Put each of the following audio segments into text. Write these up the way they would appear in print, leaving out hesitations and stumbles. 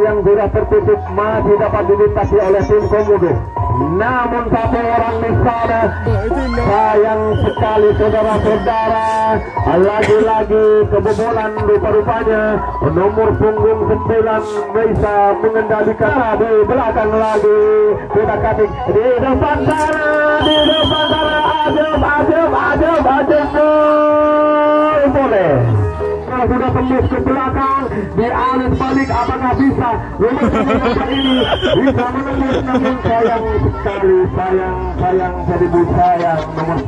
yang sudah tertutup masih dapat dilintasi oleh tim Komodo. Namun satu orang di sana, sayang sekali saudara-saudara, lagi-lagi kebobolan rupa-rupanya. Nomor punggung 9 bisa mengendalikan di belakang lagi. Kita katik di depan sana, Ajab boleh. Sudah tembus ke belakang, di alis balik, apakah bisa nomor ini bisa menembus? Namun sayang sekali, sayang seribu sayang nomor.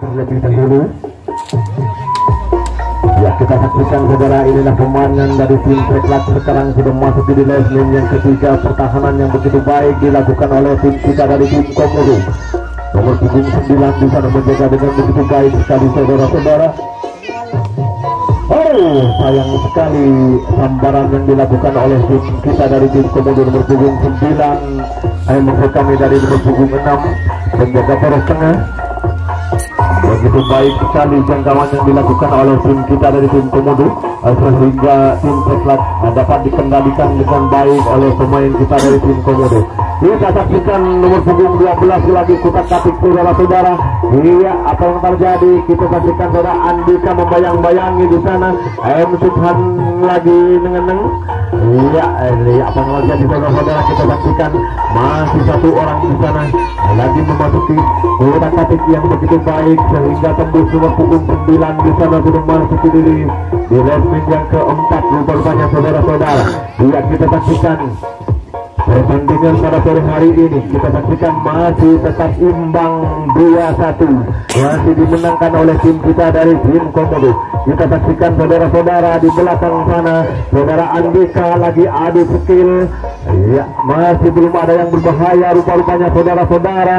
Terlebih dahulu ya, kita saksikan saudara, inilah pemain dari tim Treklat sekarang sudah masuk di line yang ketiga. Pertahanan yang begitu baik dilakukan oleh tim kita dari tim Komodo. Nomor punggung 9 bisa menjaga dengan begitu baik sekali saudara-saudara. Oh, sayang sekali sambaran yang dilakukan oleh tim kita dari tim Komodo. Nomor punggung 9 maksud kami dari nomor punggung 6 menjaga poros tengah. Begitu baik sekali jangkauan yang dilakukan oleh tim kita dari tim Komodo, sehingga tim Treklat dapat dikendalikan dengan baik oleh pemain kita dari tim Komodo. Kita saksikan nomor punggung 12 lagi kutak katik saudara-saudara. Iya, apa yang terjadi? Kita saksikan saudara Andika membayang-bayangi di sana. Subhan lagi nengeneng. Iya, apa yang terjadi saudara-saudara? Kita saksikan masih satu orang di sana lagi memasuki kutak katik yang begitu baik sehingga tembus nomor punggung 9 di sana sudah masuk di resmen yang keempat rupanya saudara-saudara. Iya, kita saksikan pertandingan pada sore hari ini. Kita saksikan masih tetap imbang 2-1, masih dimenangkan oleh tim kita dari tim Komodo. Kita saksikan saudara-saudara di belakang sana, saudara Andika lagi adu skill. Ya, masih belum ada yang berbahaya rupanya saudara-saudara.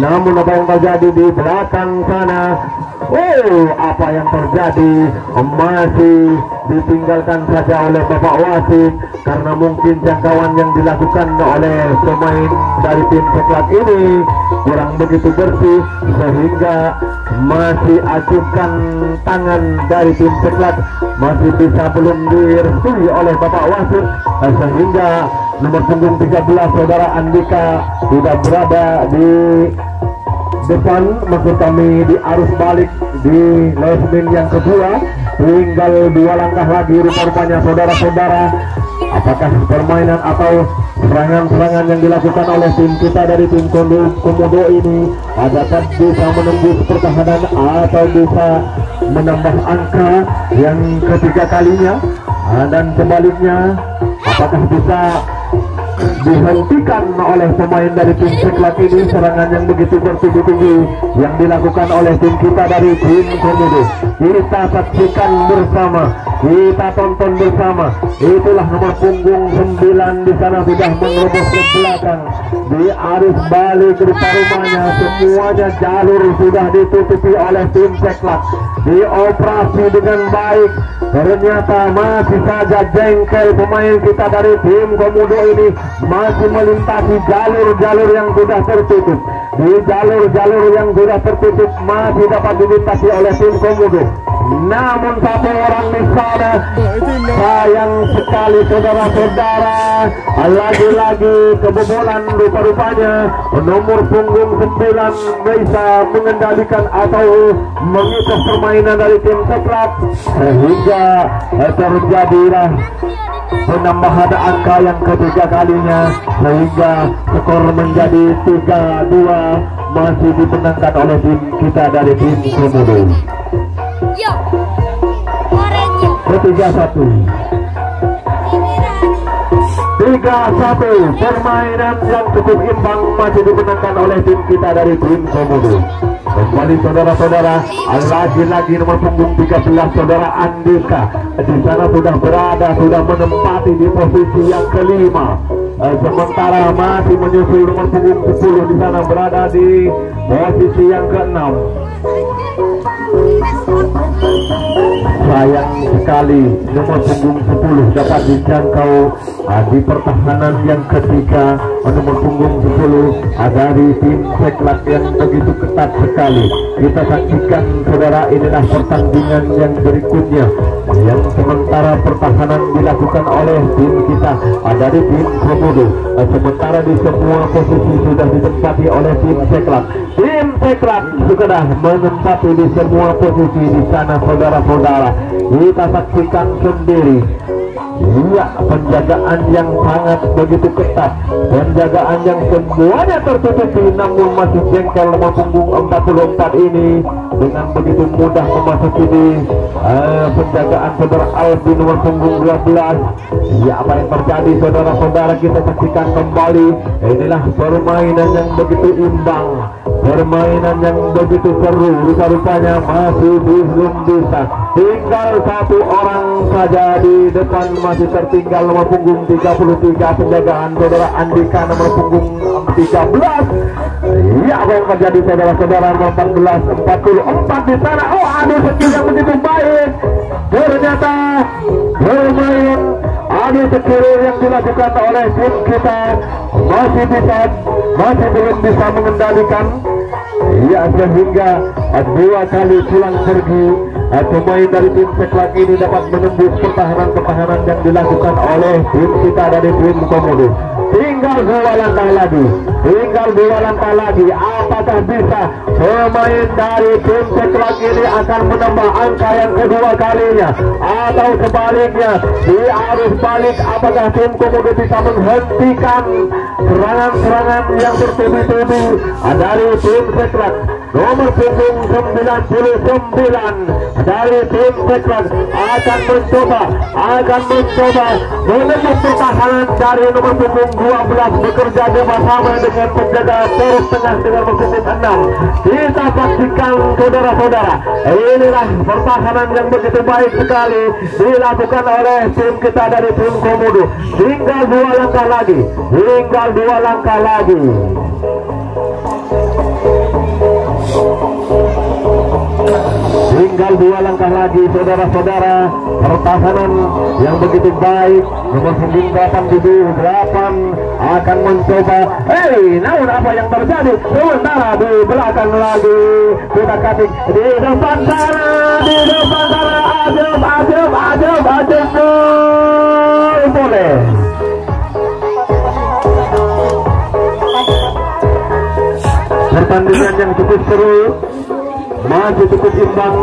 Namun apa yang terjadi di belakang sana? Oh, apa yang terjadi? Masih ditinggalkan saja oleh Bapak Wasit karena mungkin jangkauan yang dilakukan oleh pemain dari tim Treklat ini kurang begitu bersih, sehingga masih ajukan tangan dari tim Treklat masih bisa belum direstui oleh Bapak Wasit, sehingga nomor punggung 13 saudara Andika sudah berada di depan, maksud kami di arus balik di lesmin yang kedua. Tinggal 2 langkah lagi rupanya saudara-saudara. Apakah permainan atau serangan-serangan yang dilakukan oleh tim kita dari tim Komodo ini dapat bisa menembus pertahanan atau bisa menambah angka yang ketiga kalinya, dan sebaliknya apakah bisa dihentikan oleh pemain dari tim Treklat ini serangan yang begitu bertubi-tubi yang dilakukan oleh tim kita dari tim Komodo. Kita saksikan bersama, kita tonton bersama. Itulah nomor punggung 9 di sana sudah menerobos ke belakang di arus balik rupanya. Semuanya jalur sudah ditutupi oleh tim Treklat. Dioperasi dengan baik. Ternyata masih saja jengkel pemain kita dari tim Komodo ini masih melintasi jalur-jalur yang sudah tertutup. Di jalur-jalur yang sudah tertutup masih dapat dilintasi oleh tim Komodo. Namun satu orang di sana, sayang sekali saudara-saudara, lagi-lagi kebobolan rupanya. Nomor punggung 9 bisa mengendalikan atau mengikat permainan dari tim Treklat, sehingga terjadilah penambahan angka yang ketiga kalinya, sehingga skor menjadi 3-2, masih dimenangkan oleh tim kita dari tim Komodo. 3-1, permainan yang cukup imbang masih dimenangkan oleh tim kita dari tim Komodo. Kembali saudara-saudara, lagi-lagi nomor punggung 13 saudara Andika di sana sudah berada, sudah menempati di posisi yang kelima. Sementara masih menyusul nomor punggung 10 di sana berada di posisi yang ke-6. Sayang sekali nomor punggung 10 dapat dijangkau di pertahanan yang ketiga. Nomor punggung 10 dari tim Seklak yang begitu ketat sekali. Kita saksikan saudara, inilah pertandingan yang berikutnya yang sementara pertahanan dilakukan oleh tim kita dari tim Komodo. Sementara di semua posisi sudah ditempati oleh tim Seklak. Tim Seklak sudah menempati di semua posisi di sana saudara-saudara. Kita saksikan sendiri. Iya, penjagaan yang sangat begitu ketat, penjagaan yang semuanya tertutupi, namun masih jengkel nomor punggung 44 ini dengan begitu mudah memasuki di penjagaan saudara Albi nomor punggung 12. Ya, apa yang terjadi saudara-saudara, kita saksikan kembali. Inilah permainan yang begitu imbang, permainan yang begitu seru. Rupa-rupanya masih belum bisa, tinggal satu orang saja di depan. Masih tertinggal nomor punggung 33 penjagaan saudara Andika nomor punggung 13. Ya, apa yang terjadi saudara-saudara, nomor 44 di sana. Oh, adu skill yang begitu baik. Ternyata bermain adu skill yang dilakukan oleh tim kita masih belum bisa mengendalikan. Ya, sehingga dua kali pulang pergi pemain dari tim Seklak ini dapat menembus pertahanan yang dilakukan oleh tim kita dari tim Komodo. Tinggal dua langkah lagi, apakah bisa pemain dari tim Seklak ini akan menambah angka yang kedua kalinya, atau sebaliknya di arus balik apakah tim Komodo bisa menghentikan serangan-serangan yang bertubi-tubi dari tim Seklak. Nomor punggung 99 dari tim Seklak akan mencoba menembus pertahanan dari nomor punggung 12 bekerja bersama dengan penjaga poros tengah dengan nomor punggung 6. Kita saksikan saudara-saudara, inilah pertahanan yang begitu baik sekali dilakukan oleh tim kita dari tim Komodo. Tinggal dua langkah lagi. Tinggal dua langkah lagi saudara-saudara, pertahanan yang begitu baik. Nomor punggung 8 akan mencoba. Namun apa yang terjadi? Sementara di belakang lagi kita katik di depan sana, ajab boleh. Pertandingan yang cukup seru, masih cukup imbang.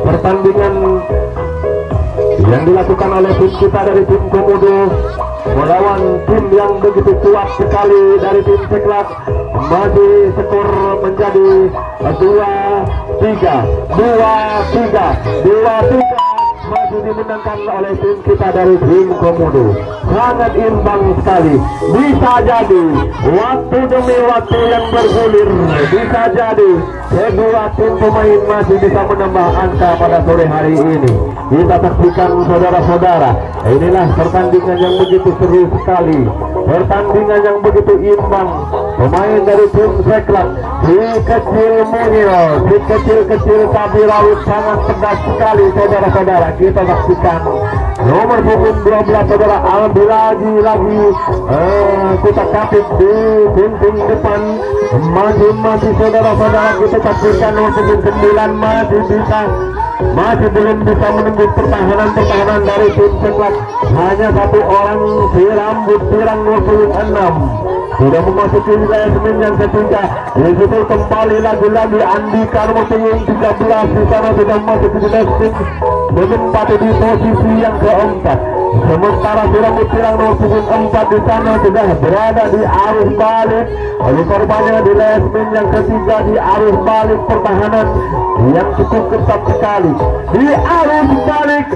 Pertandingan yang dilakukan oleh tim kita dari tim Komodo melawan tim yang begitu kuat sekali dari tim Seklak. Masih skor menjadi 2-3 masih dimenangkan oleh tim kita dari tim Komodo. Sangat imbang sekali. Bisa jadi waktu demi waktu yang bergulir, bisa jadi kedua tim pemain masih bisa menambah angka pada sore hari ini. Kita saksikan saudara-saudara, inilah pertandingan yang begitu seru sekali, pertandingan yang begitu imbang. Pemain dari tim Seklak, si kecil mungil, si kecil tapi rawit sangat pedas sekali saudara-saudara. Kita saksikan nomor punggung 12 saudara Albi lagi kita kapit di pintu depan. Masih saudara-saudara, kita saksikan nomor punggung 9 masih belum bisa menembus pertahanan dari tim Seklak. Hanya satu orang, si rambut pirang nomor punggung 6 sudah memasuki wilayah semen yang ketiga. Disitu kembali lagi Andika nomor punggung 13 di sana sudah masuk di nesting, menempati di posisi yang keempat. Sementara rambut pirang nomor punggung 4 di sana sudah berada di arus balik. Oleh korbannya di wilayah semen yang ketiga di arus balik pertahanan yang cukup ketat sekali. Di arus balik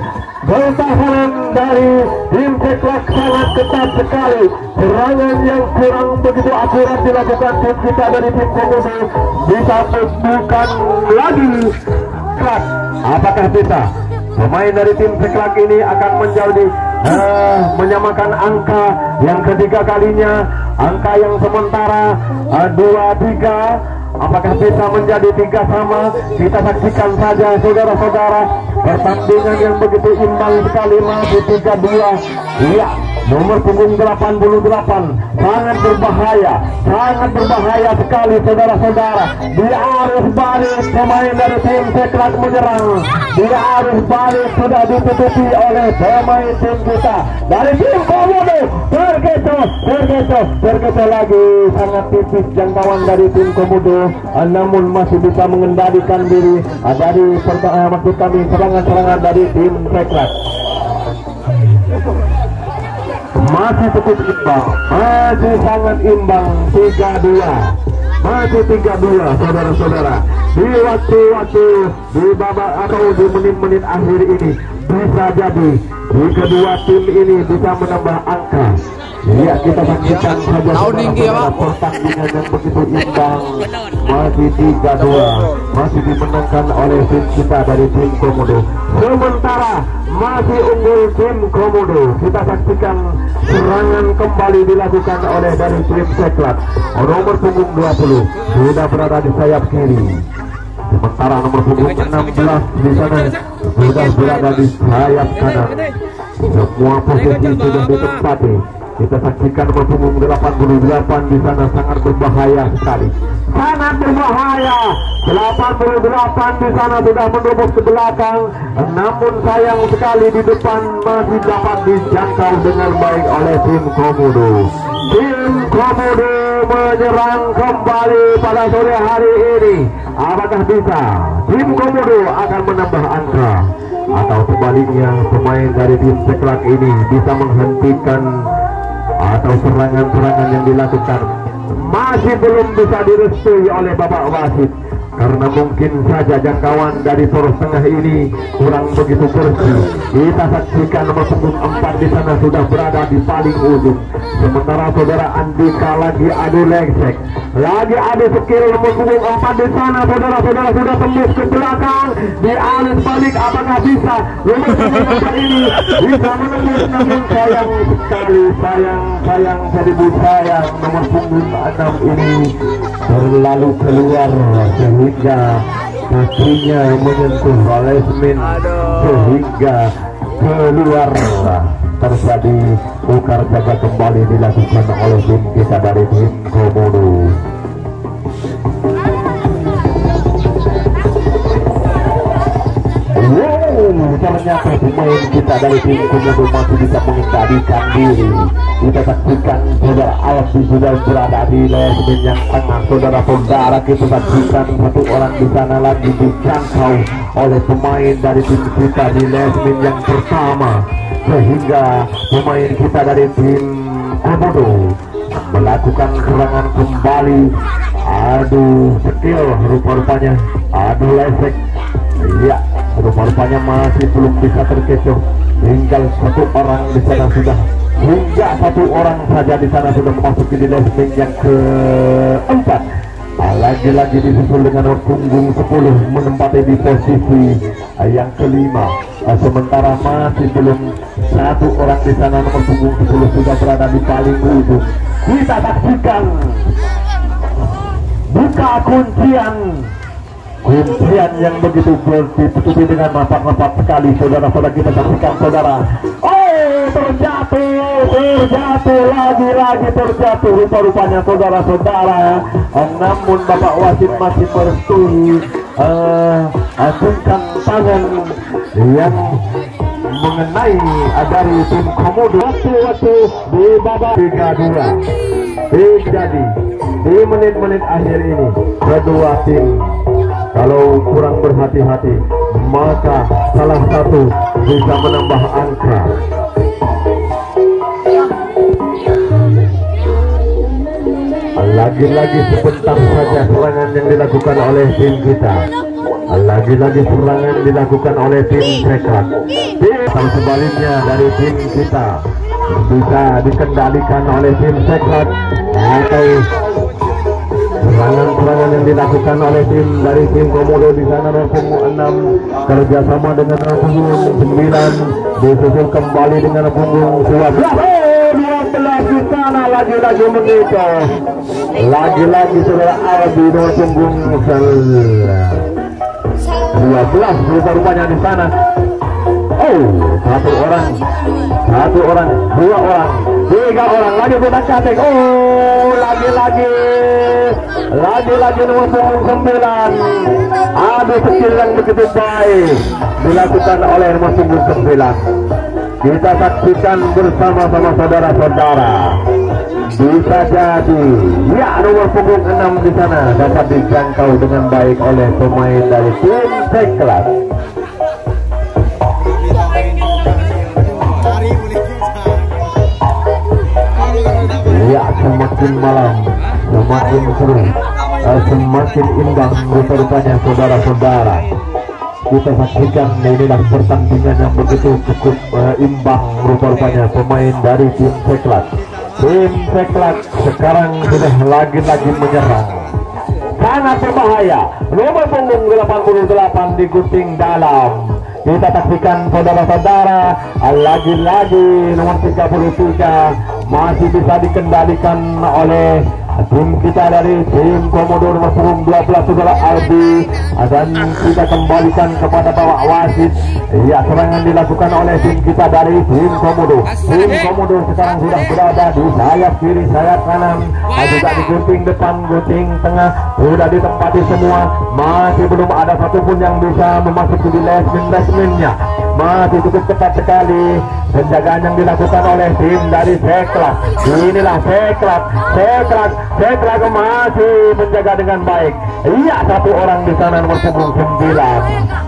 pertahanan dari tim Seklak sangat ketat sekali. Serangan yang kurang begitu akurat dilakukan tim kita dari tim Komodo. Bisa bukan lagi. Apakah bisa pemain dari tim Seklak ini akan menjadi menyamakan angka yang ketiga kalinya, angka yang sementara 2-3 apakah bisa menjadi 3 sama? Kita saksikan saja saudara-saudara, pertandingan yang begitu imbang sekali, masih 3-2. Iya, nomor punggung 88 sangat berbahaya sekali saudara-saudara. Dia harus balik, pemain dari tim Seklat menyerang. Dia harus balik, sudah ditutupi oleh pemain tim kita dari tim Komodo. Tergeco lagi, sangat tipis jangkauan dari tim Komodo, namun masih bisa mengendalikan diri dari maksud kami serangan-serangan dari tim Seklat. Masih cukup imbang, masih sangat imbang, 3-2, masih 3-2 saudara-saudara. Di waktu-waktu di babak atau di menit-menit akhir ini bisa jadi di kedua tim ini bisa menambah angka. Ya, kita saksikan saja saudara-saudara, pertandingan yang begitu imbang, masih 3-2, masih dimenangkan oleh tim kita dari tim Komodo. Sementara masih unggul tim Komodo. Kita saksikan serangan kembali dilakukan oleh dari tim Seklat. Nomor punggung 20 sudah berada di sayap kiri, sementara nomor punggung 16 di sana sudah berada di sayap kanan. Semua posisi sudah ditempati. Kita saksikan nomor punggung 88 di sana sangat berbahaya sekali. Sangat berbahaya. 88 di sana sudah menerobos ke belakang. Namun sayang sekali di depan masih dapat dijangkau dengan baik oleh tim Komodo. Tim Komodo menyerang kembali pada sore hari ini. Apakah bisa tim Komodo akan menambah angka, atau sebaliknya pemain dari tim Seklat ini bisa menghentikan atau serangan-serangan yang dilakukan? Masih belum bisa direstui oleh Bapak wasit, karena mungkin saja jangkauan dari poros tengah ini kurang begitu bersih. Kita saksikan nomor punggung 4 di sana sudah berada di paling ujung, sementara saudara Andika lagi adu lengsek, lagi adu skill. Nomor punggung 4 di sana saudara-saudara sudah tembus ke belakang, di alis balik, apakah bisa nomor punggung 4 ini bisa menembus? Namun sayang sekali, sayang seribu sayang, nomor punggung 6 ini terlalu keluar sehingga kakinya menyentuh Lesmin sehingga keluar. Terjadi tukar jaga kembali dilakukan oleh tim kita dari tim Komodo. Ternyata pemain kita dari tim Komodo masih bisa mengendalikan diri. Kita saksikan saudara Alfi sudah berada di Lesmin yang tengah. Saudara-saudara, kita saksikan satu orang di sana lagi dijangkau oleh pemain dari tim kita di Lesmin yang pertama, sehingga pemain kita dari tim Komodo melakukan serangan kembali. Aduh skill rupa-rupanya, aduh lesek. Iya, rupa-rupanya masih belum bisa terkecoh. Tinggal satu orang di sana sudah, hingga satu orang saja di sana sudah memasuki di Lesmin yang keempat. Lagi-lagi disusul dengan punggung 10 menempati di posisi yang kelima. Sementara masih belum satu orang di sana, nomor punggung 10 sudah berada di paling ujung. Kita saksikan buka kuncian yang begitu ditutupi dengan rapat-rapat sekali. Saudara-saudara, kita saksikan saudara, terjatuh lagi terjatuh rupa-rupanya saudara-saudara. Namun Bapak wasit masih merestui, acungkan tangan yang mengenai dari tim Komodo. Waktu di babak 3-2 terjadi di menit-menit akhir ini. Kedua tim kalau kurang berhati-hati, maka salah satu bisa menambah angka. Lagi-lagi sebentar saja serangan yang dilakukan oleh tim kita. Lagi-lagi serangan dilakukan oleh tim Seklat. Tim sebaliknya dari tim kita bisa dikendalikan oleh tim Seklat, atau serangan-serangan yang dilakukan oleh tim dari tim Komodo di sana. Punggung 6 kerjasama dengan punggung 9 disusul kembali dengan punggung 12 di sana lagi mengikat. Lagi-lagi saudara Albi nomor punggung 12 rupa-rupanya di sana. Oh, satu orang, dua orang, tiga orang lagi kita catek. Oh, lagi-lagi nomor punggung 9. Adu kecil yang begitu baik dilakukan oleh nomor punggung 9. Kita saksikan bersama-sama saudara-saudara. Bisa jadi, ya nomor punggung 6 di sana dapat dijangkau dengan baik oleh pemain dari tim Seklat. Ya, semakin malam, semakin seru, semakin imbang rupa-rupanya saudara-saudara. Kita saksikan inilah pertandingan yang begitu cukup imbang rupa-rupanya pemain dari tim Seklat. Tim Seklat sekarang sudah lagi-lagi menyerang, sangat berbahaya. Nomor punggung 88 digunting dalam. Kita saksikan saudara-saudara, lagi-lagi nomor 33 masih bisa dikendalikan oleh tim kita dari tim Komodo nomor punggung 12 saudara Albi. Dan kita kembalikan kepada Bapak Wasit. Ya, serangan dilakukan oleh tim kita dari tim Komodo. Tim Komodo sekarang sudah berada di sayap kiri, sayap kanan, juga di gunting depan, gunting tengah, sudah ditempati semua. Masih belum ada satupun yang bisa memasuki di lesmin-lesminnya. Masih cukup ketat sekali penjagaan yang dilakukan oleh tim dari Seklat. Inilah Seklat masih menjaga dengan baik. Iya, satu orang di sana nomor punggung 9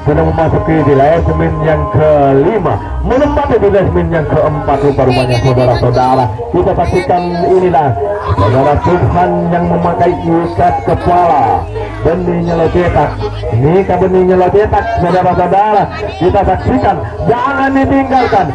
sudah memasuki di lesmin yang kelima, menempati di lesmin yang keempat rupa-rupanya saudara-saudara. Kita saksikan inilah saudara Tuhan yang memakai ikat kepala, benihnya lo cetak. Ini benihnya lo cetak saudara-saudara. Kita saksikan, jangan ditinggalkan.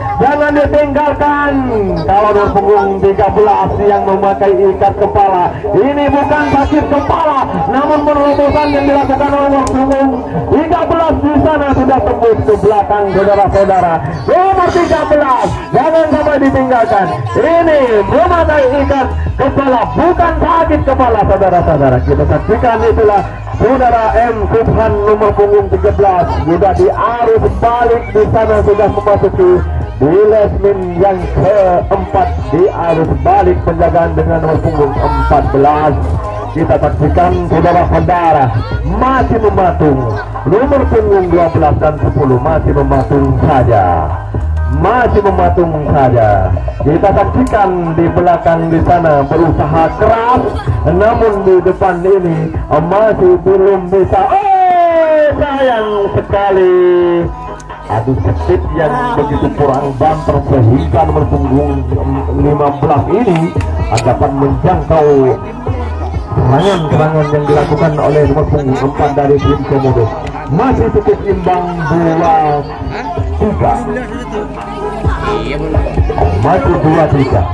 Kalau nomor punggung 13 yang memakai ikat kepala, ini bukan sakit kepala, namun penerobosan yang dilakukan oleh nomor punggung 13 di sana sudah tembus ke belakang saudara-saudara. Nomor 13 jangan sampai ditinggalkan. Ini memakai ikat kepala, bukan sakit kepala saudara-saudara. Kita saksikan itulah saudara M. Subhan nomor punggung 13 sudah diarus balik di sana, sudah memasuki di lesmin yang keempat, diarus balik penjagaan dengan nomor punggung 14. Kita saksikan saudara-saudara masih mematung nomor punggung 12 dan 10 masih mematung saja. Kita saksikan di belakang di sana berusaha keras, namun di depan ini masih belum bisa. Sayang sekali. Adu kesit yang begitu kurang banter sehingga nomor punggung 15 ini dapat menjangkau serangan yang dilakukan oleh nomor punggung 4 dari tim Komodo. Masih cukup imbang 2-3. Masih 2-3.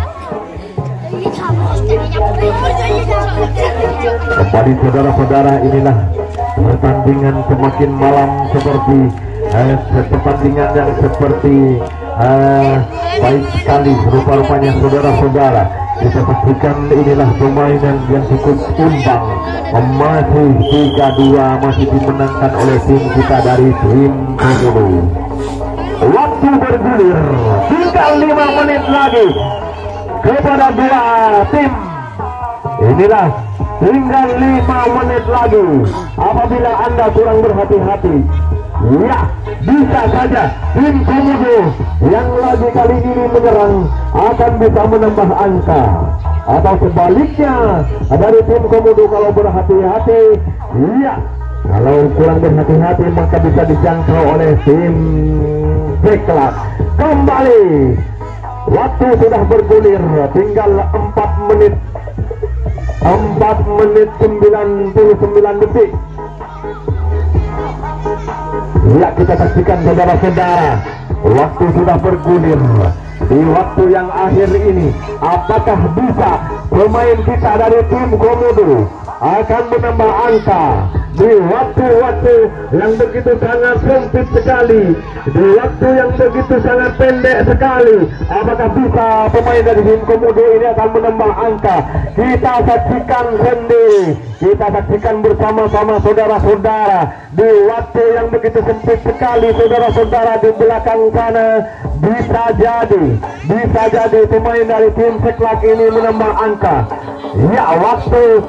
Kembali saudara-saudara, inilah pertandingan semakin malam seperti pertandingan yang seperti baik sekali rupa-rupanya saudara-saudara. Kita saksikan inilah permainan yang cukup imbang, masih 3-2 masih dimenangkan oleh tim kita dari tim Komodo. Waktu bergulir, tinggal 5 menit lagi kepada dua tim. Inilah tinggal 5 menit lagi. Apabila Anda kurang berhati-hati, ya bisa saja tim Komodo yang lagi kali ini menyerang akan bisa menambah angka, atau sebaliknya dari tim Komodo kalau berhati-hati, ya kalau kurang berhati-hati maka bisa dijangkau oleh tim Seklat. Kembali waktu sudah bergulir, tinggal 4 menit 99 detik. Ya, kita saksikan saudara-saudara, waktu sudah bergulir. Di waktu yang akhir ini, apakah bisa pemain kita dari tim Komodo akan menambah angka di waktu-waktu yang begitu sangat sempit sekali, di waktu yang begitu sangat pendek sekali. Apakah bisa pemain dari tim Komodo ini akan menambah angka? Kita saksikan sendiri, kita saksikan bersama-sama saudara-saudara. Di waktu yang begitu sempit sekali, saudara-saudara, di belakang sana bisa jadi pemain dari tim Seklak ini menambah angka. Ya, waktu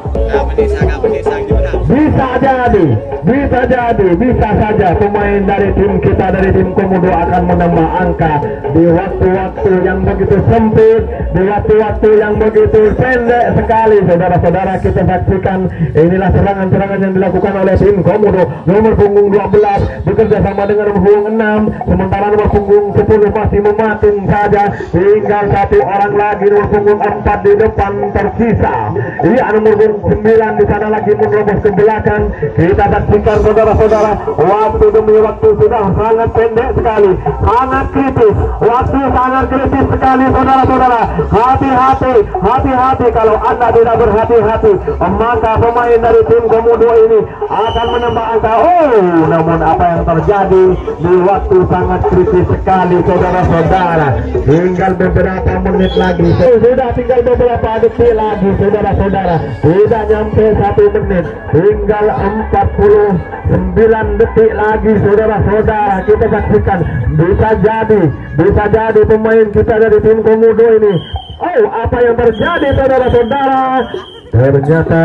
bisa saja pemain dari tim kita, dari tim Komodo akan menambah angka di waktu-waktu yang begitu sempit, di waktu-waktu yang begitu pendek sekali. Saudara-saudara, kita saksikan inilah serangan-serangan yang dilakukan oleh tim Komodo. Nomor punggung 12 bekerja sama dengan nomor punggung 6, sementara nomor punggung 10 masih mematung saja. Tinggal satu orang lagi, nomor punggung 4 di depan tersisa. Iya, nomor 9 di sana lagi menerobos ke belakang. Kita saksikan saudara-saudara, waktu demi waktu sudah sangat pendek sekali, sangat kritis, waktu sangat kritis sekali saudara-saudara. Hati-hati kalau Anda tidak berhati-hati, maka pemain dari tim Komodo ini akan menambah angka. Namun apa yang terjadi di waktu sangat kritis sekali saudara-saudara. Tinggal beberapa menit lagi, sudah tinggal beberapa detik lagi saudara-saudara, tidak nyampe 1 menit, tinggal 49 detik lagi saudara-saudara. Kita saksikan, bisa jadi pemain kita dari tim Komodo ini. Apa yang terjadi saudara-saudara? Ternyata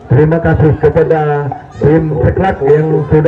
terima kasih kepada tim Seklak yang sudah